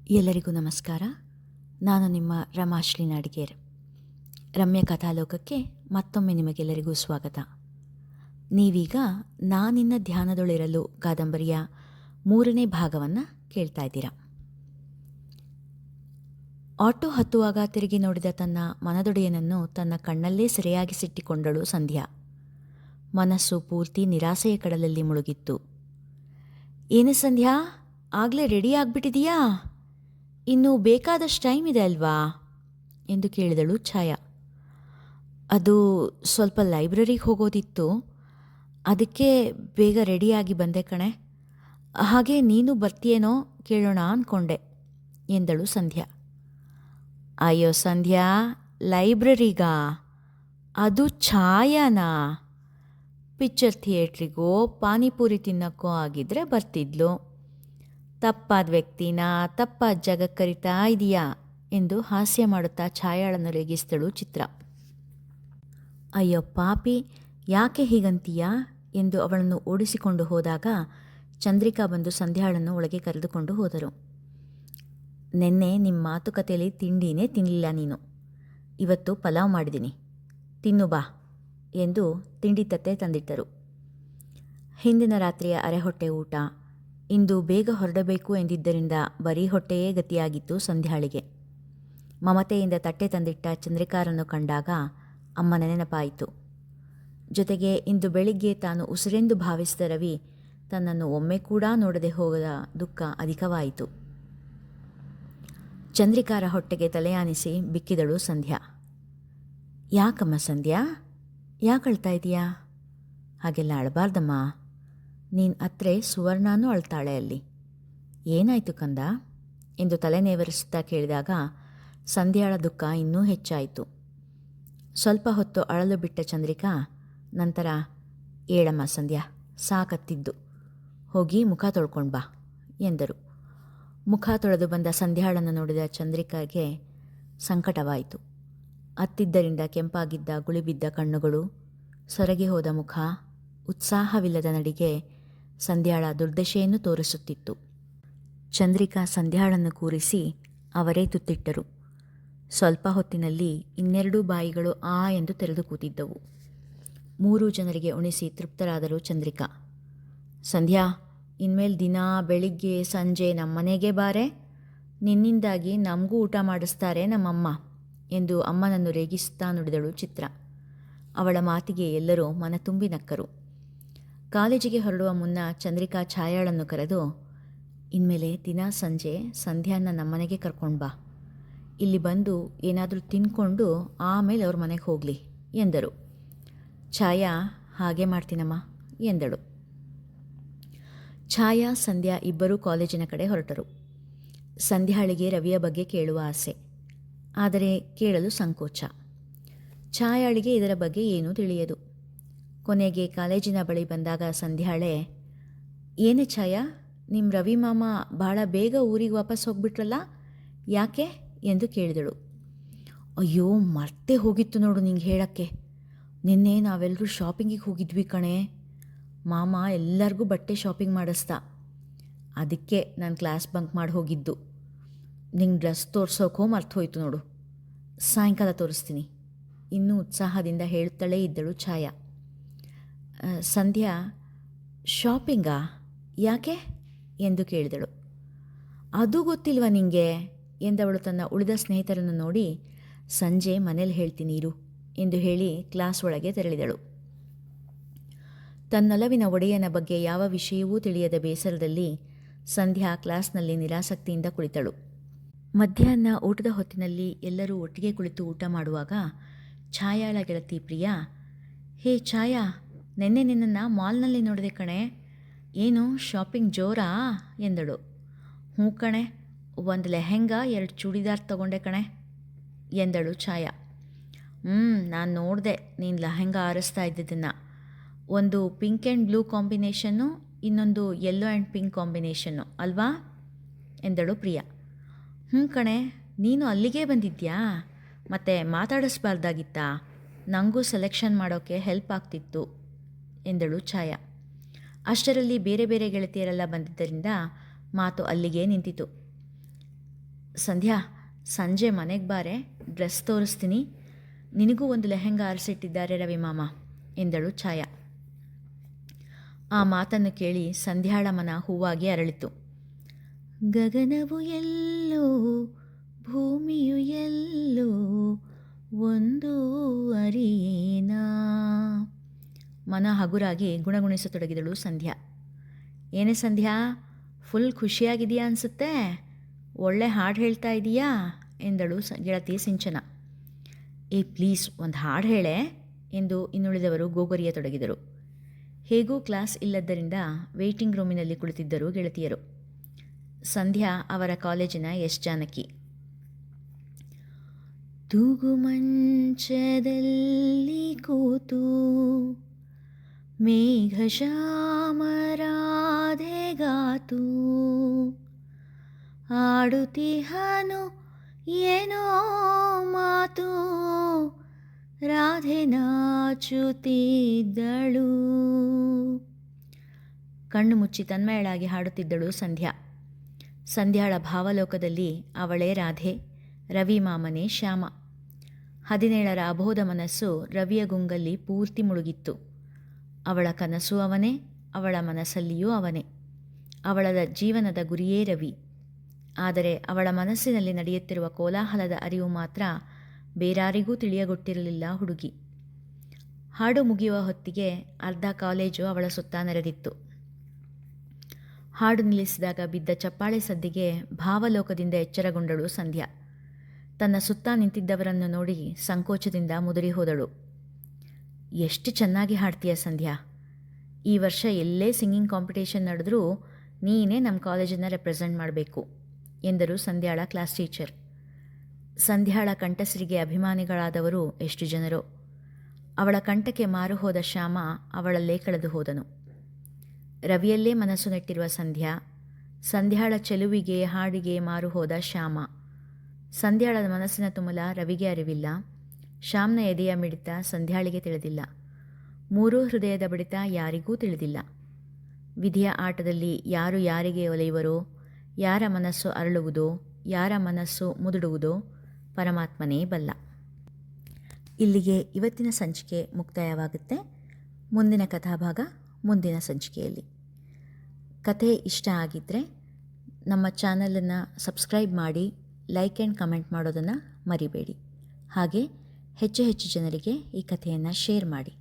ಎಲ್ಲರಿಗೂ ನಮಸ್ಕಾರ. ನಾನು ನಿಮ್ಮ ರಮಾಶ್ರೀ ನಾಡಿಗೇರ್. ರಮ್ಯ ಕಥಾಲೋಕಕ್ಕೆ ಮತ್ತೊಮ್ಮೆ ನಿಮಗೆಲ್ಲರಿಗೂ ಸ್ವಾಗತ. ನೀವೀಗ ನಾನಿನ್ನ ಧ್ಯಾನದೊಳಿರಲು ಕಾದಂಬರಿಯ 3ನೇ ಭಾಗವನ್ನು ಕೇಳ್ತಾ ಇದ್ದೀರಾ. ಆಟೋ ಹತ್ತುವಾಗ ತಿರುಗಿ ನೋಡಿದ ತನ್ನ ಮನದೊಡೆಯನನ್ನು ತನ್ನ ಕಣ್ಣಲ್ಲೇ ಸೆರೆಯಾಗಿಸಿಟ್ಟಿಕೊಂಡಳು ಸಂಧ್ಯಾ. ಮನಸ್ಸು ಪೂರ್ತಿ ನಿರಾಸೆಯ ಕಡಲಲ್ಲಿ ಮುಳುಗಿತ್ತು. ಏನು ಸಂಧ್ಯಾ, ಆಗಲೇ ರೆಡಿ ಆಗಿಬಿಟ್ಟಿದೀಯಾ? ಇನ್ನೂ ಬೇಕಾದಷ್ಟು ಟೈಮ್ ಇದೆ ಅಲ್ವಾ ಎಂದು ಕೇಳಿದಳು ಛಾಯಾ. ಅದು ಸ್ವಲ್ಪ ಲೈಬ್ರರಿಗೆ ಹೋಗೋದಿತ್ತು, ಅದಕ್ಕೆ ಬೇಗ ರೆಡಿಯಾಗಿ ಬಂದೆ ಕಣೆ. ಹಾಗೆ ನೀನು ಬರ್ತೀಯೇನೋ ಕೇಳೋಣ ಅಂದ್ಕೊಂಡೆ ಎಂದಳು ಸಂಧ್ಯಾ. ಅಯ್ಯೋ ಸಂಧ್ಯಾ, ಲೈಬ್ರರಿಗಾ? ಅದು ಛಾಯಾನಾ? ಪಿಕ್ಚರ್ ಥಿಯೇಟ್ರಿಗೋ ಪಾನಿಪುರಿ ತಿನ್ನೋಕ್ಕೋ ಆಗಿದ್ರೆ ಬರ್ತಿದ್ಲು. ತಪ್ಪಾದ ವ್ಯಕ್ತಿನ ತಪ್ಪಾದ ಜಾಗಕ್ಕೆ ಕರಿತಾ ಇದೆಯಾ ಎಂದು ಹಾಸ್ಯ ಮಾಡುತ್ತಾ ಛಾಯಾಳನ್ನು ರೇಗಿಸಿದಳು ಚಿತ್ರ. ಅಯ್ಯೋ ಪಾಪಿ, ಯಾಕೆ ಹೀಗಂತೀಯಾ ಎಂದು ಅವಳನ್ನು ಓಡಿಸಿಕೊಂಡು ಹೋದಾಗ ಚಂದ್ರಿಕಾ ಬಂದು ಸಂಧ್ಯಾಳನ್ನು ಒಳಗೆ ಕರೆದುಕೊಂಡು ಹೋದರು. ನೆನ್ನೆ ನಿಮ್ಮ ಮಾತುಕತೆಯಲ್ಲಿ ತಿಂಡಿನೇ ತಿನ್ನಲಿಲ್ಲ ನೀನು. ಇವತ್ತು ಪಲಾವ್ ಮಾಡಿದ್ದೀನಿ, ತಿನ್ನು ಬಾ ಎಂದು ತಿಂಡಿ ತತ್ತೆ ತಂದಿಟ್ಟರು. ಹಿಂದಿನ ರಾತ್ರಿಯ ಅರೆಹೊಟ್ಟೆ ಊಟ, ಇಂದು ಬೇಗ ಹೊರಡಬೇಕು ಎಂದಿದ್ದರಿಂದ ಬರೀ ಹೊಟ್ಟೆಯೇ ಗತಿಯಾಗಿತ್ತು ಸಂಧ್ಯಾಳಿಗೆ. ಮಮತೆಯಿಂದ ತಟ್ಟೆ ತಂದಿಟ್ಟ ಚಂದ್ರಿಕಾರನ್ನು ಕಂಡಾಗ ಅಮ್ಮನ ನೆನಪಾಯಿತು. ಜೊತೆಗೆ ಇಂದು ಬೆಳಿಗ್ಗೆ ತಾನು ಉಸಿರೆಂದು ಭಾವಿಸಿದ ರವಿ ತನ್ನನ್ನು ಒಮ್ಮೆ ಕೂಡ ನೋಡದೆ ಹೋಗದ ದುಃಖ ಅಧಿಕವಾಯಿತು. ಚಂದ್ರಿಕಾರ ಹೊಟ್ಟೆಗೆ ತಲೆಯಾನಿಸಿ ಬಿಕ್ಕಿದಳು ಸಂಧ್ಯಾ. ಯಾಕಮ್ಮ ಸಂಧ್ಯಾ, ಯಾಕೆ ಅಳ್ತಾ ಇದೀಯಾ? ಹಾಗೆಲ್ಲ ಅಳಬಾರ್ದಮ್ಮ. ನೀನು ಅತ್ರೆ ಸುವರ್ಣನೂ ಅಳ್ತಾಳೆ ಅಲ್ಲಿ. ಏನಾಯಿತು ಕಂದ ಎಂದು ತಲೆನೇವರಿಸುತ್ತಾ ಕೇಳಿದಾಗ ಸಂಧ್ಯಾಳ ದುಃಖ ಇನ್ನೂ ಹೆಚ್ಚಾಯಿತು. ಸ್ವಲ್ಪ ಹೊತ್ತು ಅಳಲು ಬಿಟ್ಟ ಚಂದ್ರಿಕಾ ನಂತರ, ಏಳಮ್ಮ ಸಂಧ್ಯಾ, ಸಾಕತ್ತಿದ್ದು, ಹೋಗಿ ಮುಖ ತೊಳ್ಕೊಂಡು ಬಾ ಎಂದರು. ಮುಖ ತೊಳೆದು ಬಂದ ಸಂಧ್ಯಾಳನ್ನು ನೋಡಿದ ಚಂದ್ರಿಕಾಗೆ ಸಂಕಟವಾಯಿತು. ಅತ್ತಿದ್ದರಿಂದ ಕೆಂಪಾಗಿದ್ದ ಗುಳಿಬಿದ್ದ ಕಣ್ಣುಗಳು, ಸೊರಗಿ ಹೋದ ಮುಖ, ಉತ್ಸಾಹವಿಲ್ಲದ ನಡಿಗೆ ಸಂಧ್ಯಾಳ ದುರ್ದಶೆಯನ್ನು ತೋರಿಸುತ್ತಿತ್ತು. ಚಂದ್ರಿಕಾ ಸಂಧ್ಯಾಳನ್ನು ಕೂರಿಸಿ ಅವರೇ ತುತ್ತಿಟ್ಟರು. ಸ್ವಲ್ಪ ಹೊತ್ತಿನಲ್ಲಿ ಇನ್ನೆರಡೂ ಬಾಯಿಗಳು ಆ ಎಂದು ತೆರೆದು ಕೂತಿದ್ದವು. 3 ಜನರಿಗೆ ಉಣಿಸಿ ತೃಪ್ತರಾದರು ಚಂದ್ರಿಕಾ. ಸಂಧ್ಯಾ, ಇನ್ಮೇಲೆ ದಿನ ಬೆಳಿಗ್ಗೆ ಸಂಜೆ ನಮ್ಮನೆಗೆ ಬಾರೆ, ನಿನ್ನಿಂದಾಗಿ ನಮಗೂ ಊಟ ಮಾಡಿಸ್ತಾರೆ ನಮ್ಮಮ್ಮ ಎಂದು ಅಮ್ಮನನ್ನು ರೇಗಿಸುತ್ತಾ ನುಡಿದಳು ಚಿತ್ರ. ಅವಳ ಮಾತಿಗೆ ಎಲ್ಲರೂ ಮನ ತುಂಬಿ ನಕ್ಕರು. ಕಾಲೇಜಿಗೆ ಹೊರಡುವ ಮುನ್ನ ಚಂದ್ರಿಕಾ ಛಾಯಾಳನ್ನು ಕರೆದು, ಇನ್ಮೇಲೆ ದಿನ ಸಂಜೆ ಸಂಧ್ಯಾನ ನಮ್ಮನೆಗೆ ಕರ್ಕೊಂಡು ಬಾ, ಇಲ್ಲಿ ಬಂದು ಏನಾದರೂ ತಿನ್ಕೊಂಡು ಆಮೇಲೆ ಅವ್ರ ಮನೆಗೆ ಹೋಗಲಿ ಎಂದರು. ಛಾಯಾ, ಹಾಗೆ ಮಾಡ್ತೀನಮ್ಮ ಎಂದಳು. ಛಾಯಾ ಸಂಧ್ಯಾ ಇಬ್ಬರೂ ಕಾಲೇಜಿನ ಕಡೆ ಹೊರಟರು. ಸಂಧ್ಯಾಳಿಗೆ ರವಿಯ ಬಗ್ಗೆ ಕೇಳುವ ಆಸೆ, ಆದರೆ ಕೇಳಲು ಸಂಕೋಚ. ಛಾಯಾಳಿಗೆ ಇದರ ಬಗ್ಗೆ ಏನೂ ತಿಳಿಯದು. ಕೊನೆಗೆ ಕಾಲೇಜಿನ ಬಳಿ ಬಂದಾಗ ಸಂಧ್ಯಾಳೆ, ಏನೇ ಛಾಯಾ, ನಿಮ್ಮ ರವಿ ಮಾಮ ಭಾಳ ಬೇಗ ಊರಿಗೆ ವಾಪಸ್ ಹೋಗ್ಬಿಟ್ರಲ್ಲ, ಯಾಕೆ ಎಂದು ಕೇಳಿದಳು. ಅಯ್ಯೋ, ಮರ್ತೇ ಹೋಗಿತ್ತು ನೋಡು ನಿಂಗೆ ಹೇಳೋಕ್ಕೆ. ನಿನ್ನೆ ನಾವೆಲ್ಲರೂ ಶಾಪಿಂಗಿಗೆ ಹೋಗಿದ್ವಿ ಕಣೆ. ಮಾಮ ಎಲ್ಲರಿಗೂ ಬಟ್ಟೆ ಶಾಪಿಂಗ್ ಮಾಡಿಸ್ದ. ಅದಕ್ಕೆ ನಾನು ಕ್ಲಾಸ್ ಬಂಕ್ ಮಾಡಿ ಹೋಗಿದ್ದು. ನಿಂಗೆ ಡ್ರೆಸ್ ತೋರ್ಸೋಕೋ ಮರ್ತು ಹೋಯ್ತು ನೋಡು. ಸಾಯಂಕಾಲ ತೋರಿಸ್ತೀನಿ ಇನ್ನೂ ಉತ್ಸಾಹದಿಂದ ಹೇಳುತ್ತಲೇ ಇದ್ದಳು ಛಾಯಾ. ಸಂಧ್ಯಾ, ಶಾಪಿಂಗಾ, ಯಾಕೆ ಎಂದು ಕೇಳಿದಳು. ಅದು ಗೊತ್ತಿಲ್ವ ನಿಂಗೆ ಎಂದವಳು ತನ್ನ ಉಳಿದ ಸ್ನೇಹಿತರನ್ನು ನೋಡಿ, ಸಂಜೆ ಮನೇಲಿ ಹೇಳ್ತೀನಿ ಇರು ಎಂದು ಹೇಳಿ ಕ್ಲಾಸ್ ಒಳಗೆ ತೆರಳಿದಳು. ತನ್ನೊಲವಿನ ಒಡೆಯನ ಬಗ್ಗೆ ಯಾವ ವಿಷಯವೂ ತಿಳಿಯದ ಬೇಸರದಲ್ಲಿ ಸಂಧ್ಯಾ ಕ್ಲಾಸ್ನಲ್ಲಿ ನಿರಾಸಕ್ತಿಯಿಂದ ಕುಳಿತಳು. ಮಧ್ಯಾಹ್ನ ಊಟದ ಹೊತ್ತಿನಲ್ಲಿ ಎಲ್ಲರೂ ಒಟ್ಟಿಗೆ ಕುಳಿತು ಊಟ ಮಾಡುವಾಗ ಛಾಯಾಳ ಗೆಳತಿ ಪ್ರಿಯಾ, ಹೇ ಛಾಯಾ, ನೆನ್ನೆ ನಿನ್ನನ್ನು ಮಾಲ್ನಲ್ಲಿ ನೋಡಿದೆ ಕಣೆ, ಏನು ಶಾಪಿಂಗ್ ಜೋರಾ ಎಂದಳು. ಹ್ಞೂ ಕಣೆ, ಒಂದು ಲೆಹೆಂಗಾ 2 ಚೂಡಿದಾರ್ ತಗೊಂಡೆ ಕಣೆ ಎಂದಳು ಛಾಯಾ. ನಾನು ನೋಡಿದೆ ನೀನು ಲೆಹೆಂಗಾ ಆರಿಸ್ತಾ ಇದ್ದಿದ್ದನ್ನು. ಒಂದು ಪಿಂಕ್ ಆ್ಯಂಡ್ ಬ್ಲೂ ಕಾಂಬಿನೇಷನ್ನು, ಇನ್ನೊಂದು ಯೆಲ್ಲೋ ಆ್ಯಂಡ್ ಪಿಂಕ್ ಕಾಂಬಿನೇಷನ್ನು ಅಲ್ವಾ ಎಂದಳು ಪ್ರಿಯಾ. ಹ್ಞೂ ಕಣೆ, ನೀನು ಅಲ್ಲಿಗೇ ಬಂದಿದ್ಯಾ? ಮತ್ತೆ ಮಾತಾಡಿಸ್ಬಾರ್ದಾಗಿತ್ತಾ? ನನಗೂ ಸೆಲೆಕ್ಷನ್ ಮಾಡೋಕ್ಕೆ ಹೆಲ್ಪ್ ಆಗ್ತಿತ್ತು ಎಂದಳು ಛಾಯಾ. ಅಷ್ಟರಲ್ಲಿ ಬೇರೆ ಬೇರೆ ಗೆಳತಿಯರೆಲ್ಲ ಬಂದಿದ್ದರಿಂದ ಮಾತು ಅಲ್ಲಿಗೆ ನಿಂತಿತು. ಸಂಧ್ಯಾ, ಸಂಜೆ ಮನೆಗೆ ಬಾರೆ, ಡ್ರೆಸ್ ತೋರಿಸ್ತೀನಿ, ನಿನಗೂ ಒಂದು ಲೆಹೆಂಗಾ ಆರಿಸಿಟ್ಟಿದ್ದಾರೆ ರವಿ ಮಾಮ ಎಂದಳು ಛಾಯಾ. ಆ ಮಾತನ್ನು ಕೇಳಿ ಸಂಧ್ಯಾಳ ಮನ ಹೂವಾಗಿ ಅರಳಿತು. ಗಗನವು ಎಲ್ಲೋ ಭೂಮಿಯು ಎಲ್ಲೋ ಒಂದು ಅರಿನಾ. ಮನ ಹಗುರಾಗಿ ಗುಣಗುಣಿಸತೊಡಗಿದಳು ಸಂಧ್ಯಾ. ಏನೇ ಸಂಧ್ಯಾ, ಫುಲ್ ಖುಷಿಯಾಗಿದೆಯಾ ಅನಿಸುತ್ತೆ, ಒಳ್ಳೆ ಹಾಡು ಹೇಳ್ತಾ ಇದೀಯಾ ಎಂದಳು ಗೆಳತಿ ಸಿಂಚನ. ಪ್ಲೀಸ್ ಒಂದು ಹಾಡು ಹೇಳೆ ಎಂದು ಇನ್ನುಳಿದವರು ಗೋಗರಿಯತೊಡಗಿದರು. ಹೇಗೂ ಕ್ಲಾಸ್ ಇಲ್ಲದ್ದರಿಂದ ವೇಟಿಂಗ್ ರೂಮಿನಲ್ಲಿ ಕುಳಿತಿದ್ದರು ಗೆಳತಿಯರು. ಸಂಧ್ಯಾ ಅವರ ಕಾಲೇಜಿನ ಎಸ್ ಜಾನಕಿ. ತೂಗು ಮಂಚದಲ್ಲಿ ಕೂತು ಮೇಘ ಶ್ಯಾಮರಾಧೆಗಾತು ಆಡುತ್ತಿಹನು ಏನೋ ಮಾತು ರಾಧೆ ನಾಚುತ್ತಿದ್ದಳು. ಕಣ್ಣು ಮುಚ್ಚಿ ತನ್ಮಯಳಾಗಿ ಹಾಡುತ್ತಿದ್ದಳು ಸಂಧ್ಯಾ. ಸಂಧ್ಯಾಳ ಭಾವಲೋಕದಲ್ಲಿ ಅವಳೇ ರಾಧೆ, ರವಿ ಮಾಮನೇ ಶ್ಯಾಮ. 17ರ ಅಬೋಧ ಮನಸ್ಸು ರವಿಯ ಗುಂಗಲ್ಲಿ ಪೂರ್ತಿ ಮುಳುಗಿತ್ತು. ಅವಳ ಕನಸು ಅವನೇ, ಅವಳ ಮನಸ್ಸಲ್ಲಿಯೂ ಅವನೇ. ಅವಳ ಜೀವನದ ಗುರಿಯೇ ರವಿ. ಆದರೆ ಅವಳ ಮನಸ್ಸಿನಲ್ಲಿ ನಡೆಯುತ್ತಿರುವ ಕೋಲಾಹಲದ ಅರಿವು ಮಾತ್ರ ಬೇರಾರಿಗೂ ತಿಳಿಯಗೊಟ್ಟಿರಲಿಲ್ಲ ಹುಡುಗಿ. ಹಾಡು ಮುಗಿಯುವ ಹೊತ್ತಿಗೆ ಅರ್ಧ ಕಾಲೇಜು ಅವಳ ಸುತ್ತ ನೆರೆದಿತ್ತು. ಹಾಡು ನಿಲ್ಲಿಸಿದಾಗ ಬಿದ್ದ ಚಪ್ಪಾಳೆ ಸದ್ದಿಗೆ ಭಾವಲೋಕದಿಂದ ಎಚ್ಚರಗೊಂಡಳು ಸಂಧ್ಯಾ. ತನ್ನ ಸುತ್ತ ನಿಂತಿದ್ದವರನ್ನು ನೋಡಿ ಸಂಕೋಚದಿಂದ ಮುದುರಿ ಹೋದಳು. ಎಷ್ಟು ಚೆನ್ನಾಗಿ ಹಾಡ್ತೀಯ ಸಂಧ್ಯಾ, ಈ ವರ್ಷ ಎಲ್ಲೇ ಸಿಂಗಿಂಗ್ ಕಾಂಪಿಟೇಷನ್ ನಡೆದರೂ ನೀನೇ ನಮ್ಮ ಕಾಲೇಜನ್ನು ರೆಪ್ರೆಸೆಂಟ್ ಮಾಡಬೇಕು ಎಂದರು ಸಂಧ್ಯಾಳ ಕ್ಲಾಸ್ ಟೀಚರ್. ಸಂಧ್ಯಾಳ ಕಂಠಸಿರಿಗೆ ಅಭಿಮಾನಿಗಳಾದವರು ಎಷ್ಟು ಜನರೋ. ಅವಳ ಕಂಠಕ್ಕೆ ಮಾರು ಹೋದ ಶ್ಯಾಮ ಅವಳಲ್ಲೇ ಕಳೆದು ಹೋದನು. ರವಿಯಲ್ಲೇ ಮನಸ್ಸು ನೆಟ್ಟಿರುವ ಸಂಧ್ಯಾ, ಸಂಧ್ಯಾಳ ಚೆಲುವಿಗೆ ಹಾಡಿಗೆ ಮಾರು ಹೋದ ಶ್ಯಾಮ. ಸಂಧ್ಯಾಳ ಮನಸ್ಸಿನ ತುಮಲ ರವಿಗೆ ಅರಿವಿಲ್ಲ, ಶ್ಯಾಮ್ನ ಎದೆಯ ಮಿಡಿತ ಸಂಧ್ಯಾಳಿಗೆ ತಿಳಿದಿಲ್ಲ, ಮೂರೂ ಹೃದಯದ ಬಡಿತ ಯಾರಿಗೂ ತಿಳಿದಿಲ್ಲ. ವಿಧಿಯ ಆಟದಲ್ಲಿ ಯಾರು ಯಾರಿಗೆ ಒಲೆಯುವರೋ, ಯಾರ ಮನಸ್ಸು ಅರಳುವುದೋ, ಯಾರ ಮನಸ್ಸು ಮುದುಡುವುದೋ ಪರಮಾತ್ಮನೇ ಬಲ್ಲ. ಇಲ್ಲಿಗೆ ಇವತ್ತಿನ ಸಂಚಿಕೆ ಮುಕ್ತಾಯವಾಗುತ್ತೆ. ಮುಂದಿನ ಕಥಾಭಾಗ ಮುಂದಿನ ಸಂಚಿಕೆಯಲ್ಲಿ. ಕಥೆ ಇಷ್ಟ ಆಗಿದ್ದರೆ ನಮ್ಮ ಚಾನಲನ್ನು ಸಬ್ಸ್ಕ್ರೈಬ್ ಮಾಡಿ, ಲೈಕ್ ಆ್ಯಂಡ್ ಕಮೆಂಟ್ ಮಾಡೋದನ್ನು ಮರಿಬೇಡಿ. ಹಾಗೆ ಹೆಚ್ಚು ಹೆಚ್ಚು ಜನರಿಗೆ ಈ ಕಥೆಯನ್ನು ಶೇರ್ ಮಾಡಿ.